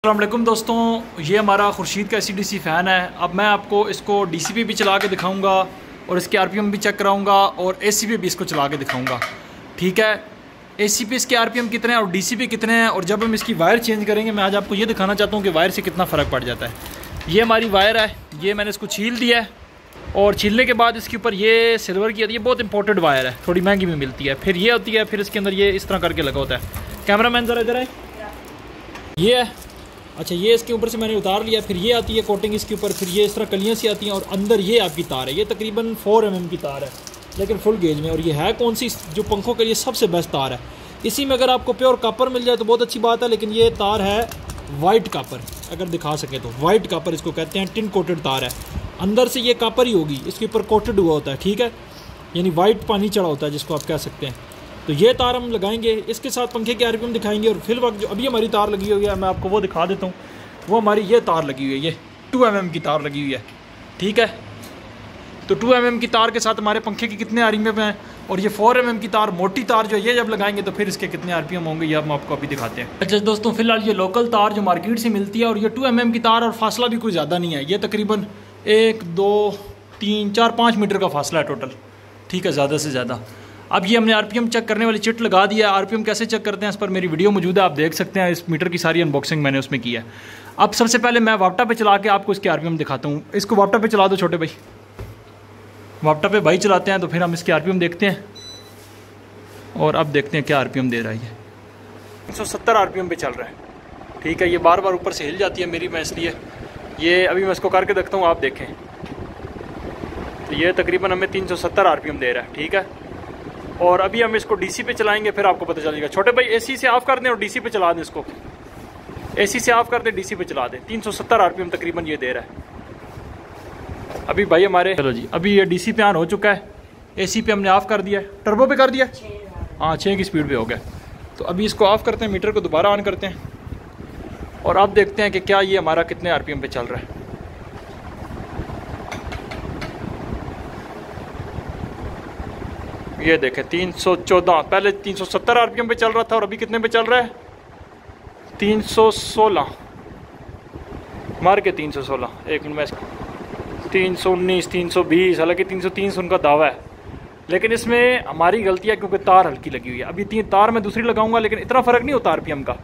अस्सलाम वालेकुम दोस्तों, ये हमारा खुर्शीद का ACDC फ़ैन है। अब मैं आपको इसको DC पे भी चला के दिखाऊंगा और इसके RPM भी चेक कराऊंगा और AC पे भी इसको चला के दिखाऊंगा। ठीक है, AC पे इसके RPM कितने हैं और DC पे कितने हैं, और जब हम इसकी वायर चेंज करेंगे मैं आज आपको ये दिखाना चाहता हूँ कि वायर से कितना फ़र्क पड़ जाता है। ये हमारी वायर है, ये मैंने इसको छील दिया है और छीलने के बाद इसके ऊपर ये सिल्वर की आती है, बहुत इंपॉर्टेंट वायर है, थोड़ी महंगी भी मिलती है। फिर ये होती है, फिर इसके अंदर ये इस तरह करके लगा होता है। कैमरा मैन ज़रा इधर है, ये है। अच्छा, ये इसके ऊपर से मैंने उतार लिया। फिर ये आती है कोटिंग इसके ऊपर, फिर ये इस तरह कलियाँ सी आती हैं और अंदर ये आपकी तार है। ये तकरीबन 4 mm की तार है लेकिन फुल गेज में, और ये है कौन सी, जो पंखों के लिए सबसे बेस्ट तार है। इसी में अगर आपको प्योर कॉपर मिल जाए तो बहुत अच्छी बात है, लेकिन ये तार है वाइट कॉपर, अगर दिखा सके तो वाइट कॉपर इसको कहते हैं। टिन कोटेड तार है, अंदर से ये कॉपर ही होगी, इसके ऊपर कोटेड हुआ होता है। ठीक है, यानी वाइट पानी चढ़ा होता है जिसको आप कह सकते हैं। तो ये तार हम लगाएंगे, इसके साथ पंखे के RPM दिखाएंगे। और फिर वक्त जो अभी हमारी तार लगी हुई है मैं आपको वो दिखा देता हूँ। वो हमारी ये तार लगी हुई है, ये 2 mm की तार लगी हुई है। ठीक है, तो 2 mm की तार के साथ हमारे पंखे के कितने RPM हैं, और ये 4 mm की तार, मोटी तार जो ये जब लगाएंगे तो फिर इसके कितने RPM होंगे, ये हम आपको अभी दिखाते हैं। अच्छा दोस्तों, फिलहाल ये लोकल तार जो मार्केट से मिलती है, और ये 2 mm की तार, और फासला भी कोई ज़्यादा नहीं है। ये तकरीबन 1 2 3 4 5 मीटर का फासला है टोटल। ठीक है, ज़्यादा से ज़्यादा। अब ये हमने RPM चेक करने वाली चिट लगा दिया है। RPM कैसे चेक करते हैं इस पर मेरी वीडियो मौजूद है, आप देख सकते हैं। इस मीटर की सारी अनबॉक्सिंग मैंने उसमें की है। अब सबसे पहले मैं वापटा पे चला के आपको इसके RPM दिखाता हूँ। इसको वापटा पे चला दो छोटे भाई, वापटा पे भाई चलाते हैं तो फिर हम इसके RPM देखते हैं। और अब देखते हैं क्या RPM दे रहा है। ये 370 RPM पे चल रहा है। ठीक है, ये बार बार ऊपर से हिल जाती है मेरी, मैं इसलिए ये अभी मैं इसको करके देखता हूँ, आप देखें। तो ये तकरीबन हमें 370 RPM दे रहा है। ठीक है, और अभी हम इसको DC पे चलाएंगे, फिर आपको पता चलेगा। छोटे भाई AC से ऑफ कर दें और DC पे चला दें इसको। AC से ऑफ कर दें, DC पे चला दें। 370 RPM तकरीबन ये दे रहा है अभी भाई हमारे। चलो जी, अभी ये DC पे ऑन हो चुका है, AC पे हमने ऑफ कर दिया है। टर्बो पे कर दिया, हाँ 6 की स्पीड पे हो गया। तो अभी इसको ऑफ करते हैं, मीटर को दोबारा ऑन करते हैं और अब देखते हैं कि क्या ये हमारा कितने RPM पे चल रहा है। ये देखें 314, पहले 370 RPM पे चल रहा था और अभी कितने पे चल रहा है, 316 मार के 316। एक मिनट में 319 320, हालांकि 330 उनका दावा है, लेकिन इसमें हमारी गलती है क्योंकि तार हल्की लगी हुई है। अभी 3 तार मैं दूसरी लगाऊंगा, लेकिन इतना फ़र्क नहीं होता RPM का।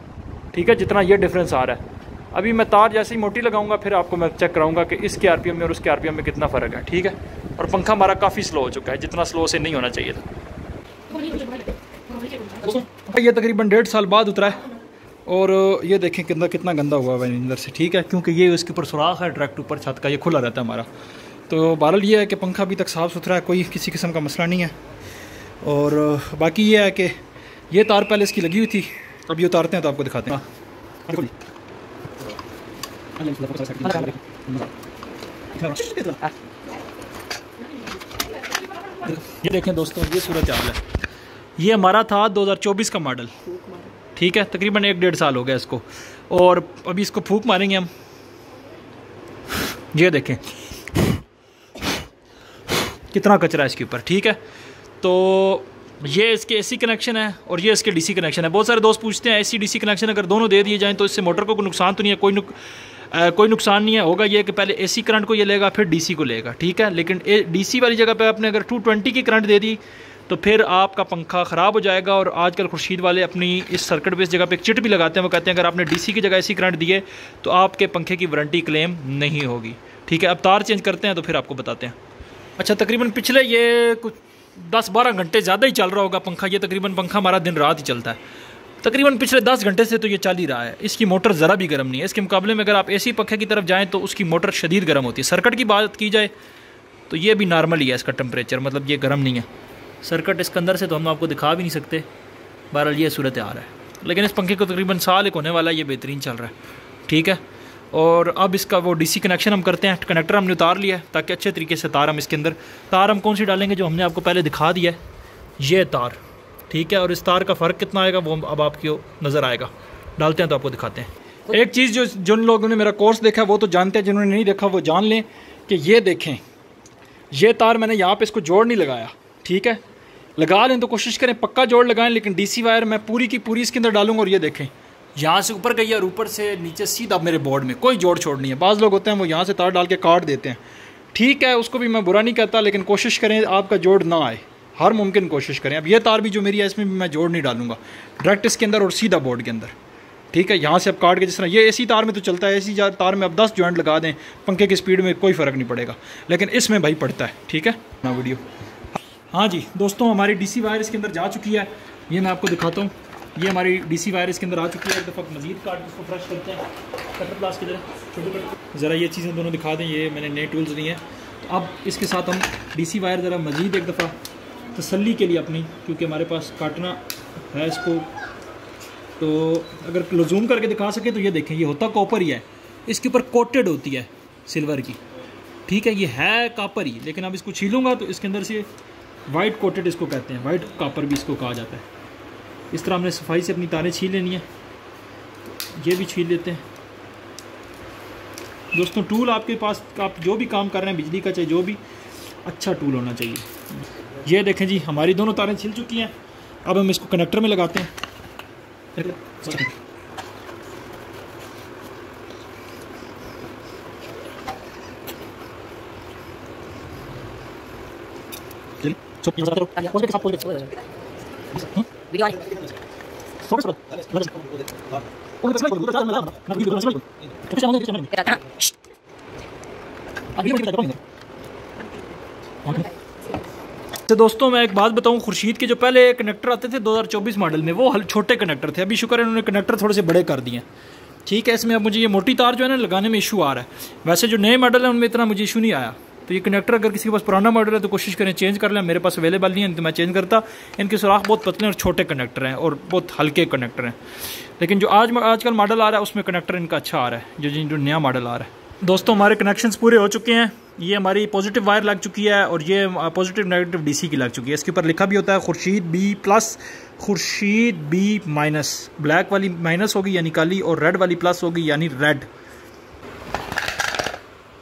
ठीक है, जितना ये डिफरेंस आ रहा है। अभी मैं तार जैसे ही मोटी लगाऊंगा फिर आपको मैं चेक कराऊंगा कि इसके RPM में और उसके RPM में कितना फ़र्क है। ठीक है, और पंखा हमारा काफ़ी स्लो हो चुका है, जितना स्लो से नहीं होना चाहिए था। ये तकरीबन 1.5 साल बाद उतरा है और ये देखें कितना गंदा हुआ है अंदर से। ठीक है, क्योंकि ये इसके ऊपर सुराख है डायरेक्ट ऊपर छत का, ये खुला रहता है हमारा। तो बहरहाल ये है कि पंखा अभी तक साफ़ सुथरा है, कोई किसी किस्म का मसला नहीं है। और बाकी ये है कि ये तार पहले इसकी लगी हुई थी, अब ये उतारते हैं तो आपको दिखाते हैं। ये देखें दोस्तों, ये सूरत हाल है। ये हमारा था 2024 का मॉडल। ठीक है, तकरीबन 1-1.5 साल हो गया इसको, और अभी इसको फूंक मारेंगे हम। ये देखें कितना कचरा है इसके ऊपर। ठीक है, तो ये इसके AC कनेक्शन है और ये इसके DC कनेक्शन है। बहुत सारे दोस्त पूछते हैं AC DC कनेक्शन अगर दोनों दे दिए जाएँ तो इससे मोटर को कोई नुकसान तो नहीं है। कोई नुकसान नहीं है। होगा ये कि पहले AC करंट को ये लेगा फिर DC को लेगा। ठीक है, लेकिन DC वाली जगह पे आपने अगर 220 की करंट दे दी तो फिर आपका पंखा ख़राब हो जाएगा। और आजकल खुर्शीद वाले अपनी इस सर्किट पे इस जगह पे एक चिट भी लगाते हैं, वो कहते हैं अगर आपने DC की जगह AC करंट दिए तो आपके पंखे की वारंटी क्लेम नहीं होगी। ठीक है, अब तार चेंज करते हैं तो फिर आपको बताते हैं। अच्छा, तकरीबन पिछले ये कुछ 10-12 घंटे ज़्यादा ही चल रहा होगा पंखा। ये तकरीबन पंखा हमारा दिन रात ही चलता है, तकरीबन पिछले 10 घंटे से तो ये चल ही रहा है। इसकी मोटर ज़रा भी गर्म नहीं है। इसके मुकाबले में अगर आप AC पंखे की तरफ जाएँ तो उसकी मोटर शदीद गर्म होती है। सर्किट की बात की जाए तो ये भी नॉर्मल ही है इसका टेम्परेचर, मतलब ये गर्म नहीं है। सर्किट इसके अंदर से तो हम आपको दिखा भी नहीं सकते। बहरहाल ये सूरत हाल है, लेकिन इस पंखे को तकरीबन साल एक होने वाला है, ये बेहतरीन चल रहा है। ठीक है, और अब इसका वो DC कनेक्शन हम करते हैं। कनेक्टर हमने उतार लिया है ताकि अच्छे तरीके से तार हम इसके अंदर, तार हम कौन सी डालेंगे जो हमने आपको पहले दिखा दिया है, ये तार। ठीक है, और इस तार का फ़र्क कितना आएगा वो अब आपको नज़र आएगा। डालते हैं तो आपको दिखाते हैं। एक चीज़ जो जिन लोगों ने मेरा कोर्स देखा वो तो जानते हैं, जिन्होंने नहीं देखा वो जान लें कि ये देखें, ये तार मैंने यहाँ पे इसको जोड़ नहीं लगाया। ठीक है, लगा लें तो कोशिश करें पक्का जोड़ लगाएं, लेकिन DC वायर मैं पूरी की पूरी इसके अंदर डालूंगा। और ये देखें, यहाँ से ऊपर गई और ऊपर से नीचे सीधा मेरे बोर्ड में, कोई जोड़ छोड़ नहीं है। बाज़ लोग होते हैं वो यहाँ से तार डाल के काट देते हैं, ठीक है, उसको भी मैं बुरा नहीं कहता, लेकिन कोशिश करें आपका जोड़ ना आए, हर मुमकिन कोशिश करें। अब ये तार भी जो मेरी है इसमें भी मैं जोड़ नहीं डालूंगा, डायरेक्ट इसके अंदर और सीधा बोर्ड के अंदर, ठीक है। यहाँ से अब काट के जिस तरह ये एसी तार में तो चलता है, एसी तार में अब 10 जॉइंट लगा दें, पंखे की स्पीड में कोई फ़र्क नहीं पड़ेगा, लेकिन इसमें भाई पड़ता है, ठीक है ना वीडियो। हाँ जी दोस्तों, हमारी डीसी वायर इसके अंदर जा चुकी है, ये मैं आपको दिखाता हूँ। ये हमारी डीसी वायर इसके अंदर आ चुकी है। एक दफ़ा मज़ीद काट इसको फ्रेश करते हैं, कटर प्लास की तरह छोटे कटर, ज़रा ये चीज़ें दोनों दिखा दें, ये मैंने नए टूल्स लिए हैं। तो अब इसके साथ हम डीसी वायर ज़रा मज़ीद एक दफ़ा तसल्ली के लिए अपनी, क्योंकि हमारे पास काटना है इसको, तो अगर जूम करके दिखा सके तो ये देखें, ये होता कॉपर ही है, इसके ऊपर कोटेड होती है सिल्वर की, ठीक है, ये है कापर ही, लेकिन अब इसको छीलूँगा तो इसके अंदर से वाइट कोटेड इसको कहते हैं, वाइट कापर भी इसको कहा जाता है। इस तरह हमने सफाई से अपनी तारें छील लेनी है, ये भी छील लेते हैं। दोस्तों टूल आपके पास, आप जो भी काम कर रहे हैं बिजली का, चाहे जो भी, अच्छा टूल होना चाहिए। ये देखें जी, हमारी दोनों तारें छिल चुकी हैं। अब हम इसको कनेक्टर में लगाते हैं। तो दोस्तों मैं एक बात बताऊं, खुर्शीद के जो पहले कनेक्टर आते थे 2024 मॉडल में, वो छोटे कनेक्टर थे। अभी शुक्र है उन्होंने कनेक्टर थोड़े से बड़े कर दिए, ठीक है। इसमें अब मुझे ये मोटी तार जो है ना लगाने में इशू आ रहा है। वैसे जो नए मॉडल है उनमें इतना मुझे इशू नहीं आया। तो ये कनेक्टर अगर किसी के पास पुराना मॉडल है तो कोशिश करें चेंज कर लें। मेरे पास अवेलेबल नहीं है तो मैं चेंज करता। इनके सुराख बहुत पतले और छोटे कनेक्टर हैं और बहुत हल्के कनेक्टर हैं, लेकिन जो आजकल मॉडल आ रहा है उसमें कनेक्टर इनका अच्छा आ रहा है, जो नया मॉडल आ रहा है। दोस्तों हमारे कनेक्शंस पूरे हो चुके हैं। ये हमारी पॉजिटिव वायर लग चुकी है और ये पॉजिटिव नेगेटिव डीसी की लग चुकी है। इसके ऊपर लिखा भी होता है Khurshid B+, Khurshid B-। Black वाली माइनस होगी यानी काली, और रेड वाली प्लस होगी यानी रेड।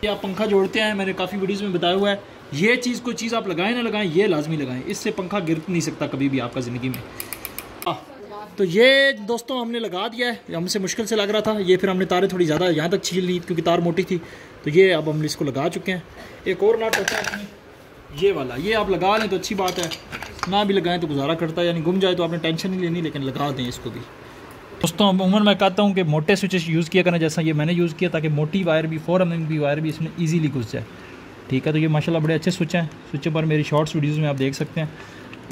ये आप पंखा जोड़ते हैं, मैंने काफ़ी वीडियोज़ में बताया हुआ है। ये चीज़, कोई चीज़ आप लगाएं ना लगाएं, ये लाजमी लगाएं, इससे पंखा गिर नहीं सकता कभी भी आपका ज़िंदगी में। तो ये दोस्तों हमने लगा दिया है, हमसे मुश्किल से लग रहा था ये, फिर हमने तारें थोड़ी ज़्यादा यहाँ तक छील ली क्योंकि तार मोटी थी। तो ये अब हम इसको लगा चुके हैं। एक और नट होता है इसमें, ये वाला, ये आप लगा लें तो अच्छी बात है, ना भी लगाएं तो गुजारा करता है, यानी गुम जाए तो आपने टेंशन नहीं लेनी, लेकिन लगा दें इसको भी। दोस्तों उम्र मैं कहता हूँ कि मोटे स्विचेस यूज़ किया करना, जैसा ये मैंने यूज़ किया, ताकि मोटी वायर भी 4 mm की वायर भी इसमें ईजीली घुस जाए, ठीक है। तो ये माशाल्लाह बड़े अच्छे स्विच हैं। स्विच पर मेरी शॉर्ट्स वीडियोज़ में आप देख सकते हैं,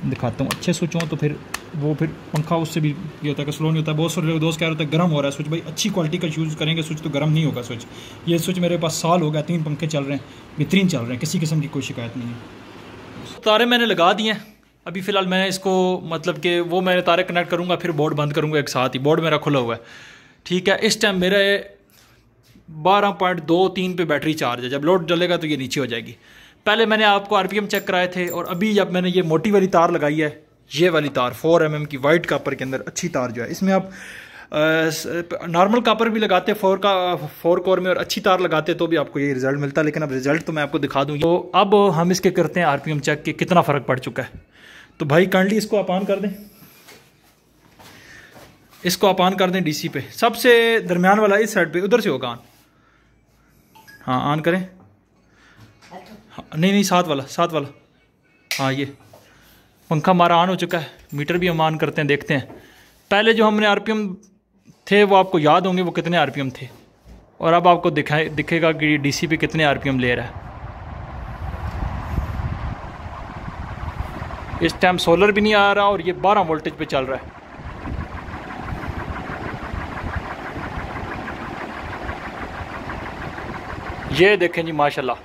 दिखाता हूँ। अच्छे स्विच हों तो फिर पंखा उससे भी ये होता है कि स्लो नहीं होता है। बहुत सारे दोस्त कह रहे होते हैं गर्म हो रहा है स्विच, भाई अच्छी क्वालिटी का यूज़ करेंगे स्विच तो गर्म नहीं होगा स्विच। ये स्विच मेरे पास साल हो गया, 3 पंखे चल रहे हैं, बेहतरीन चल रहे हैं, किसी किस्म की कोई शिकायत नहीं है। तारे मैंने लगा दिए हैं। अभी फ़िलहाल मैं इसको मतलब कि वो मैंने तारे कनेक्ट करूँगा, फिर बोर्ड बंद करूँगा एक साथ ही। बोर्ड मेरा खुला हुआ है, ठीक है। इस टाइम मेरे 12.23 पे बैटरी चार्ज है। जब लोड डलेगा तो ये नीचे हो जाएगी। पहले मैंने आपको RPM चेक कराए थे, और अभी जब मैंने ये मोटी वाली तार लगाई है, ये वाली तार 4 mm की वाइट कापर के अंदर अच्छी तार जो है, इसमें आप नॉर्मल कापर भी लगाते 4 कोर में और अच्छी तार लगाते तो भी आपको ये रिजल्ट मिलता। लेकिन अब रिजल्ट तो मैं आपको दिखा दूँ। तो अब हम इसके करते हैं RPM चेक कि कितना फ़र्क पड़ चुका है। तो भाई काइंडली इसको आप ऑन कर दें, इसको आप ऑन कर दें DC पे, सबसे दरमियान वाला इस साइड पे, उधर से होगा ऑन। हाँ ऑन करें, नहीं साथ वाला, हाँ ये पंखा हमारा ऑन हो चुका है। मीटर भी हम ऑन करते हैं, देखते हैं। पहले जो हमने RPM थे वो आपको याद होंगे वो कितने RPM थे, और अब आपको दिखेगा कि DC पे कितने RPM ले रहा है। इस टाइम सोलर भी नहीं आ रहा और ये 12 वोल्टेज पे चल रहा है। ये देखें जी माशाल्लाह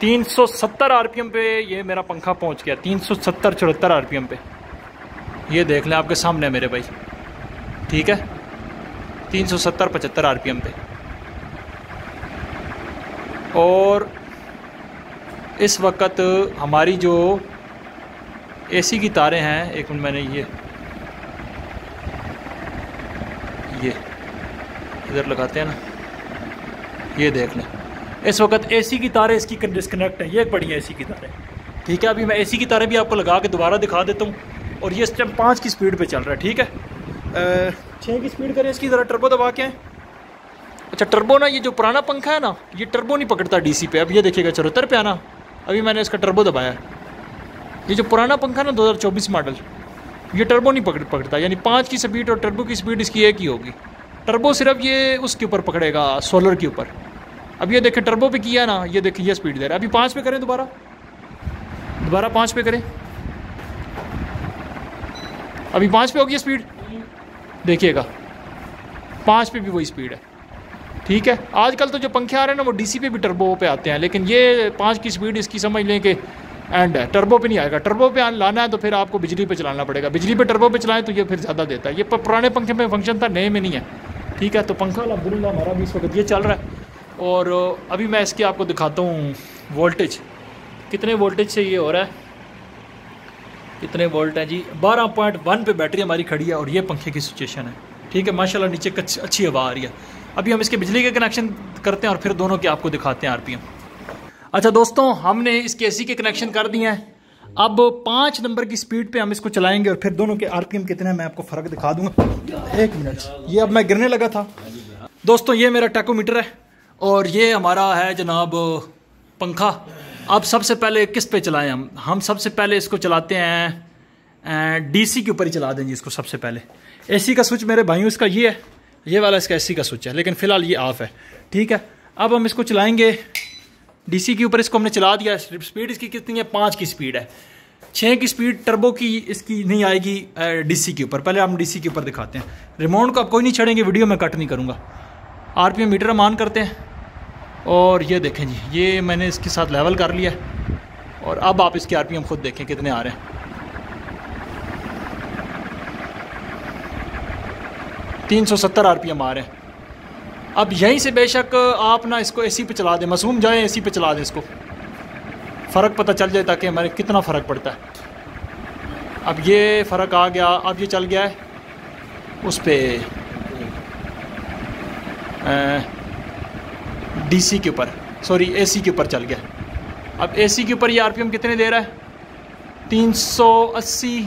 370 RPM पे ये मेरा पंखा पहुंच गया, 370-74 RPM पे। ये देख लें आपके सामने मेरे भाई, ठीक है, 370-75 RPM पे। और इस वक्त हमारी जो AC की तारें हैं, एक मिनट, मैंने ये इधर लगाते हैं ना, ये देख लें इस वक्त AC की तारें इसकी डिस्कनेक्ट है। ये पड़ी है AC की तारें, ठीक है। अभी मैं AC की तारें भी आपको लगा के दोबारा दिखा देता हूँ। और ये इस टाइम 5 की स्पीड पे चल रहा है, ठीक है। 6 की स्पीड करें इसकी, ज़रा टर्बो दबा के। अच्छा टर्बो ना, ये जो पुराना पंखा है ना, ये टर्बो नहीं पकड़ता डीसी पे। अब ये देखिएगा 74 पे आना, अभी मैंने इसका टर्बो दबाया। ये जो पुराना पंखा ना 2024 मॉडल, ये टर्बो नहीं पकड़ता, यानी 5 की स्पीड और टर्बो की स्पीड इसकी एक ही होगी। टर्बो सिर्फ ये उसके ऊपर पकड़ेगा, सोलर के ऊपर। अब ये देखें टर्बो पे किया ना, ये देखिए ये स्पीड दे रहा है। अभी 5 पे करें, दोबारा 5 पे करें। अभी 5 पे होगी स्पीड, देखिएगा 5 पे भी वही स्पीड है। ठीक है, आजकल तो जो पंखे आ रहे हैं ना वो डीसी पे भी टर्बो पे आते हैं, लेकिन ये 5 की स्पीड इसकी समझ लें कि एंड है, टर्बो पे नहीं आएगा। टर्बो पे लाना है तो फिर आपको बिजली पे चलाना पड़ेगा। बिजली पे टर्बो पे चलाएं तो ये फिर ज़्यादा देता है। ये पुराने पंखे में फंक्शन था, नए में नहीं है। ठीक है, तो पंखा अल्हम्दुलिल्लाह हमारा भी इस वक्त ये चल रहा है। और अभी मैं इसके आपको दिखाता हूँ वोल्टेज, कितने वोल्टेज से ये हो रहा है। कितने वोल्ट है जी, 12.1 पे बैटरी हमारी खड़ी है और ये पंखे की सिचुएशन है। ठीक है, माशाल्लाह नीचे अच्छी हवा आ रही है। अभी हम इसके बिजली के कनेक्शन करते हैं और फिर दोनों के आपको दिखाते हैं आरपीएम। अच्छा दोस्तों, हमने इसके एसी के कनेक्शन कर दिए हैं। अब 5 नंबर की स्पीड पे हम इसको चलाएंगे और फिर दोनों के आरपीएम कितने हैं मैं आपको फ़र्क दिखा दूंगा। 1 मिनट, ये अब मैं गिरने लगा था। दोस्तों ये मेरा टैकोमीटर है और ये हमारा है जनाब पंखा। अब सबसे पहले किस पे चलाएं हम सबसे पहले इसको चलाते हैं डीसी के ऊपर ही चला देंगे इसको सबसे पहले। एसी का स्विच मेरे भाइयों इसका ये है, ये वाला इसका एसी का स्विच है, लेकिन फ़िलहाल ये ऑफ है। ठीक है, अब हम इसको चलाएंगे डीसी के ऊपर। इसको हमने चला दिया। स्पीड इसकी कितनी है, 5 की स्पीड है। 6 की स्पीड टर्बो की इसकी नहीं आएगी डीसी के ऊपर। पहले हम डीसी के ऊपर दिखाते हैं। रिमोट को आप कोई नहीं छेड़ेंगे, वीडियो में कट नहीं करूँगा। आरपीएम मीटर हम ऑन करते हैं और ये देखें जी, ये मैंने इसके साथ लेवल कर लिया है। और अब आप इसके आरपीएम खुद देखें कितने आ रहे हैं। 370 आरपीएम आ रहे हैं। अब यहीं से बेशक आप ना इसको एसी पे चला दें, मासूम जाए एसी पे चला दें, इसको फ़र्क पता चल जाए ताकि हमारे कितना फ़र्क पड़ता है। अब ये फ़र्क आ गया। अब ये चल गया है उस पर डीसी के ऊपर, सॉरी एसी के ऊपर चल गया। अब एसी के ऊपर ये आरपीएम कितने दे रहा है, 380।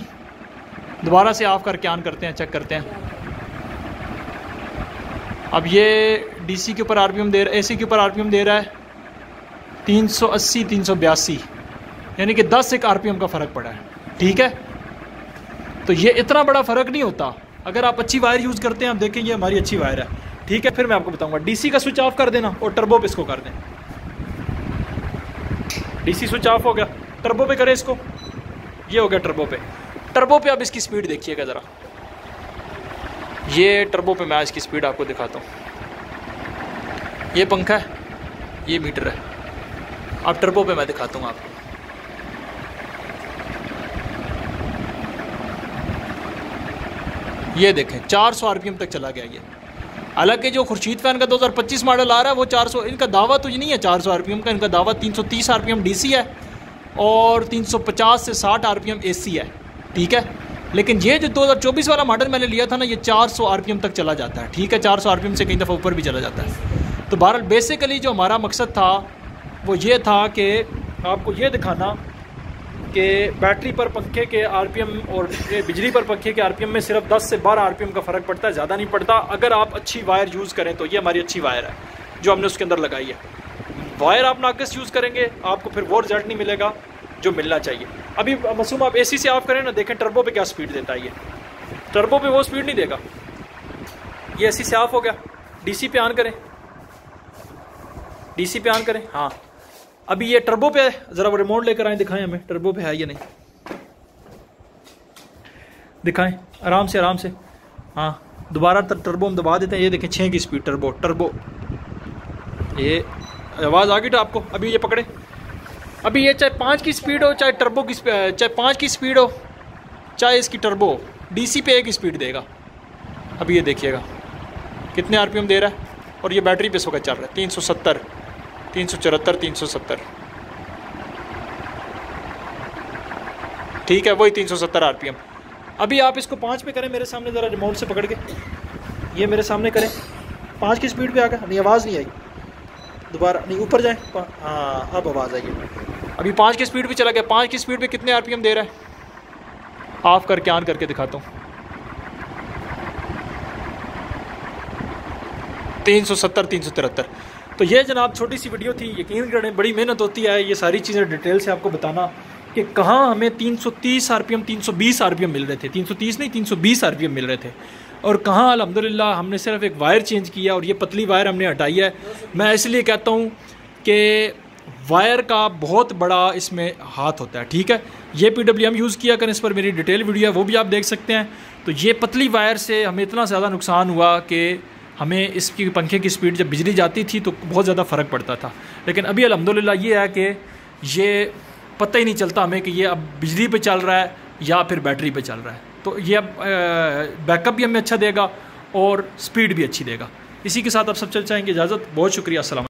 दोबारा से ऑफ करके ऑन करते हैं, चेक करते हैं। अब ये डीसी के ऊपर आरपीएम दे रहा है, एसी के ऊपर आरपीएम दे रहा है 380 382, यानी कि 10 एक आरपीएम का फ़र्क पड़ा है। ठीक है, तो ये इतना बड़ा फ़र्क नहीं होता अगर आप अच्छी वायर यूज़ करते हैं। आप देखें ये हमारी अच्छी वायर है। ठीक है, फिर मैं आपको बताऊंगा। डीसी का स्विच ऑफ कर देना और टर्बो पे इसको कर दें। डीसी स्विच ऑफ हो गया, टर्बो पे करें इसको। ये हो गया टर्बो पे। टर्बो पे अब इसकी स्पीड देखिएगा ज़रा। ये टर्बो पे मैं इसकी स्पीड आपको दिखाता हूँ। ये पंखा है, ये मीटर है। अब टर्बो पे मैं दिखाता हूँ आपको। ये देखें 400 आरपीएम तक चला गया ये। हालांकि जो खुर्शीद फैन का 2025 मॉडल आ रहा है वो 400, इनका दावा तो ये नहीं है 400 आरपीएम का। इनका दावा 330 आरपीएम डीसी है और 350 से 60 आरपीएम एसी है। ठीक है, लेकिन ये जो 2024 वाला मॉडल मैंने लिया था ना, ये 400 आरपीएम तक चला जाता है। ठीक है, 400 आरपीएम से कई दफ़ा ऊपर भी चला जाता है। तो बहरहाल बेसिकली जो हमारा मकसद था वो ये था कि आपको ये दिखाना कि बैटरी पर पंखे के आरपीएम और बिजली पर पंखे के आरपीएम में सिर्फ 10 से 12 आरपीएम का फ़र्क पड़ता है, ज़्यादा नहीं पड़ता अगर आप अच्छी वायर यूज़ करें तो। ये हमारी अच्छी वायर है जो हमने उसके अंदर लगाई है। वायर आप नाकस यूज़ करेंगे आपको फिर वो रिजल्ट नहीं मिलेगा जो मिलना चाहिए। अभी मासूम आप एसी से ऑफ करें ना, देखें टर्बो पे क्या स्पीड देता है। ये टर्बो पे वो स्पीड नहीं देगा। ये एसी से ऑफ हो गया, डीसी पे ऑन करें, डीसी पे ऑन करें। हाँ, अभी ये टर्बो पे है, ज़रा वो रिमोट लेकर आए, दिखाएं हमें टर्बो पे है या नहीं, दिखाएं आराम से आराम से। हाँ, दोबारा टर्बो हम दबा देते हैं। ये देखें 6 की स्पीड टर्बो। ये आवाज़ आ गई तो आपको। अभी ये पकड़े, अभी ये चाहे 5 की स्पीड हो, चाहे टर्बो की चाहे 5 की स्पीड हो, चाहे इसकी टर्बो, डीसी पे 1 स्पीड देगा। अभी ये देखिएगा कितने आरपीएम दे रहा है और ये बैटरी पे इस वक्त चल रहा है 370 374 370। ठीक है, वही 370 आरपीएम। अभी आप इसको 5 पे करें मेरे सामने, ज़रा रिमोट से पकड़ के ये मेरे सामने करें। 5 की स्पीड पे आ गया, नहीं आवाज़ नहीं आई। दोबारा नहीं, ऊपर जाएं। हाँ, अब आवाज़ आई। अभी 5 की स्पीड पे चला गया। 5 की स्पीड पे कितने आरपीएम दे रहा है, ऑफ करके ऑन करके दिखाता हूँ। 370 373। तो ये जनाब छोटी सी वीडियो थी, यकीन करें बड़ी मेहनत होती है ये सारी चीज़ें डिटेल से आपको बताना कि कहाँ हमें 330 RPM 320 RPM मिल रहे थे, 330 नहीं 320 RPM मिल रहे थे, और कहाँ अल्हम्दुलिल्लाह हमने सिर्फ एक वायर चेंज किया और ये पतली वायर हमने हटाई है। मैं इसलिए कहता हूँ कि वायर का बहुत बड़ा इसमें हाथ होता है, ठीक है। ये PWM यूज़ किया करें, इस पर मेरी डिटेल वीडियो है वो भी आप देख सकते हैं। तो ये पतली वायर से हमें इतना ज़्यादा नुकसान हुआ कि हमें इसकी पंखे की स्पीड जब बिजली जाती थी तो बहुत ज़्यादा फ़र्क पड़ता था, लेकिन अभी अल्हम्दुलिल्लाह ये है कि ये पता ही नहीं चलता हमें कि ये अब बिजली पे चल रहा है या फिर बैटरी पे चल रहा है। तो ये अब बैकअप भी हमें अच्छा देगा और स्पीड भी अच्छी देगा। इसी के साथ आप सब चल जाएंगे। इजाज़त, बहुत शुक्रिया, अस्सलाम।